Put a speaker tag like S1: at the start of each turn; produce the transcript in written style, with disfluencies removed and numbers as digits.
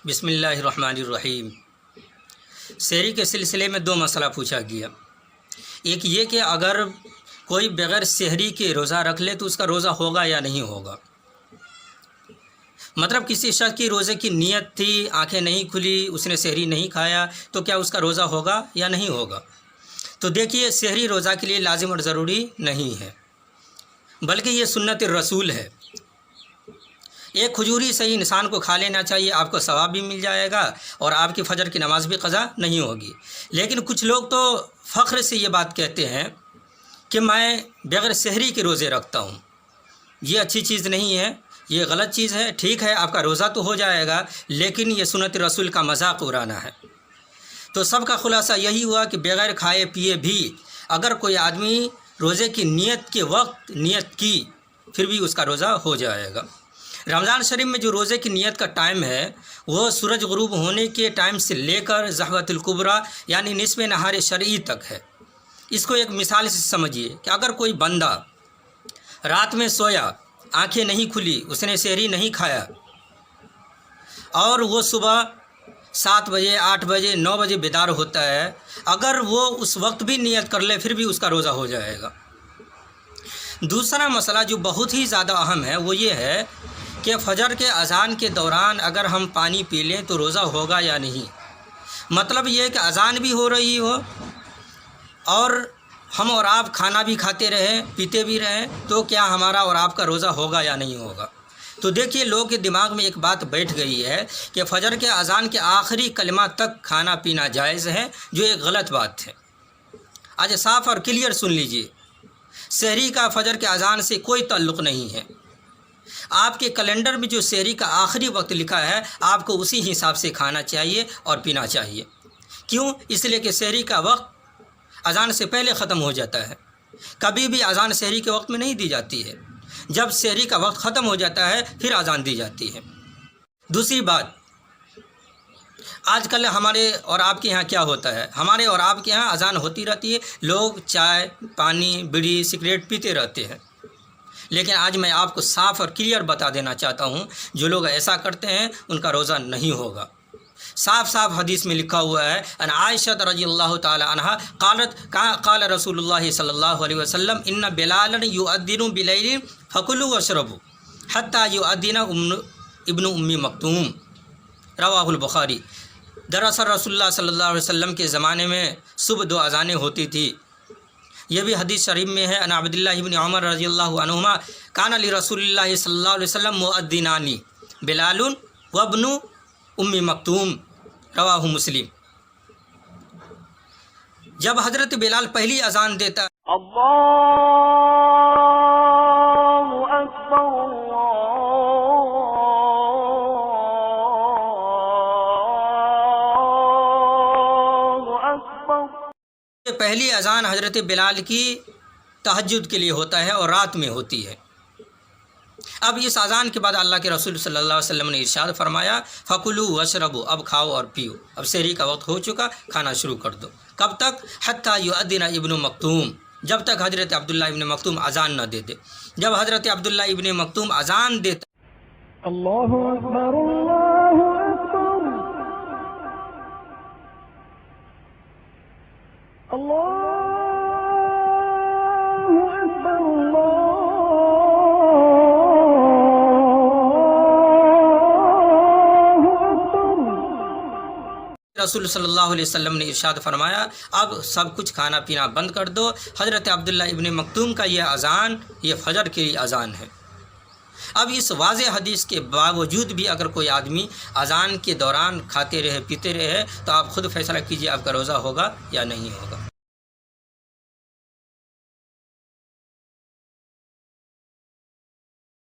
S1: بسم اللہ الرحمن الرحیم۔ سحری کے سلسلے میں دو مسئلہ پوچھا گیا۔ ایک یہ کہ اگر کوئی بغیر سحری کے روزہ رکھ لے تو اس کا روزہ ہوگا یا نہیں ہوگا۔ مطلب کسی شخص کی روزے کی نیت تھی، آنکھیں نہیں کھلی، اس نے سحری نہیں کھایا، تو کیا اس کا روزہ ہوگا یا نہیں ہوگا؟ تو دیکھیے، سحری روزہ کے لیے لازم اور ضروری نہیں ہے، بلکہ یہ سنت الرسول ہے۔ ایک کھجوری سے ہی انسان کو کھا لینا چاہیے، آپ کو ثواب بھی مل جائے گا اور آپ کی فجر کی نماز بھی قضا نہیں ہوگی۔ لیکن کچھ لوگ تو فخر سے یہ بات کہتے ہیں کہ میں بغیر سحری کے روزے رکھتا ہوں۔ یہ اچھی چیز نہیں ہے، یہ غلط چیز ہے۔ ٹھیک ہے، آپ کا روزہ تو ہو جائے گا، لیکن یہ سنت رسول کا مذاق اڑانا ہے۔ تو سب کا خلاصہ یہی ہوا کہ بغیر کھائے پیے بھی اگر کوئی آدمی روزے کی نیت کے وقت نیت کی، پھر بھی اس کا روزہ ہو جائے گا۔ رمضان شریف میں جو روزے کی نیت کا ٹائم ہے وہ سورج غروب ہونے کے ٹائم سے لے کر ظہوۃ الکبریٰ یعنی نصف نہار شرعی تک ہے۔ اس کو ایک مثال سے سمجھیے کہ اگر کوئی بندہ رات میں سویا، آنکھیں نہیں کھلی، اس نے سحری نہیں کھایا، اور وہ صبح 7 بجے 8 بجے 9 بجے بیدار ہوتا ہے، اگر وہ اس وقت بھی نیت کر لے پھر بھی اس کا روزہ ہو جائے گا۔ دوسرا مسئلہ جو بہت ہی زیادہ اہم ہے وہ یہ ہے کہ فجر کے اذان کے دوران اگر ہم پانی پی لیں تو روزہ ہوگا یا نہیں۔ مطلب یہ کہ اذان بھی ہو رہی ہو اور ہم اور آپ کھانا بھی کھاتے رہیں، پیتے بھی رہیں، تو کیا ہمارا اور آپ کا روزہ ہوگا یا نہیں ہوگا؟ تو دیکھیے، لوگوں کے دماغ میں ایک بات بیٹھ گئی ہے کہ فجر کے اذان کے آخری کلمہ تک کھانا پینا جائز ہے، جو ایک غلط بات ہے۔ آج صاف اور کلیئر سن لیجئے، سحری کا فجر کے اذان سے کوئی تعلق نہیں ہے۔ آپ کے کیلنڈر میں جو سحری کا آخری وقت لکھا ہے، آپ کو اسی حساب سے کھانا چاہیے اور پینا چاہیے۔ کیوں؟ اس لیے کہ سحری کا وقت اذان سے پہلے ختم ہو جاتا ہے۔ کبھی بھی اذان سحری کے وقت میں نہیں دی جاتی ہے، جب سحری کا وقت ختم ہو جاتا ہے پھر اذان دی جاتی ہے۔ دوسری بات، آج کل ہمارے اور آپ کے یہاں کیا ہوتا ہے، ہمارے اور آپ کے یہاں اذان ہوتی رہتی ہے، لوگ چائے پانی بیڑی سگریٹ پیتے رہتے ہیں۔ لیکن آج میں آپ کو صاف اور کلیئر بتا دینا چاہتا ہوں، جو لوگ ایسا کرتے ہیں ان کا روزہ نہیں ہوگا۔ صاف صاف حدیث میں لکھا ہوا ہے، ان عائشہ رضی اللہ تعالی عنہا قالت قال رسول اللہ صلی اللہ علیہ وسلم ان بلالا یؤذن بلیل فکلوا واشربوا حتی یؤذن ابن ام مکتوم، رواہ البخاری۔ دراصل رسول اللہ صلی اللہ علیہ وسلم کے زمانے میں صبح 2 اذانیں ہوتی تھی۔ یہ بھی حدیث شریف میں ہے، ان عبداللہ ابن عمر رضی اللہ عنہما کان لرسول اللہ صلی اللہ علیہ وسلم مؤذنان بلال وابن ام مکتوم، رواہ مسلم۔ جب حضرت بلال پہلی اذان دیتا
S2: اللہ اکبر اللہ اکبر،
S1: پہلی اذان حضرت بلال کی تہجد کے لیے ہوتا ہے اور رات میں ہوتی ہے۔ اب اس اذان کے بعد اللہ کے رسول صلی اللہ علیہ وسلم نے ارشاد فرمایا فکلوا واشربوا، اب کھاؤ اور پیو، اب سحری کا وقت ہو چکا، کھانا شروع کر دو۔ کب تک؟ حتی یؤذن ابن مکتوم، جب تک حضرت عبداللہ ابن مکتوم اذان نہ دے دے۔ جب حضرت عبداللہ ابن مکتوم اذان دیتا
S2: اللہ اکبر اللہ اکبر اللہ اکبر
S1: رسول صلی اللہ علیہ وسلم نے ارشاد فرمایا اب سب کچھ کھانا پینا بند کر دو۔ حضرت عبداللہ ابن مکتوم کا یہ اذان یہ فجر کی اذان ہے۔ اب اس واضح حدیث کے باوجود بھی اگر کوئی آدمی اذان کے دوران کھاتے رہے پیتے رہے تو آپ خود فیصلہ کیجیے آپ کا روزہ ہوگا یا نہیں ہوگا۔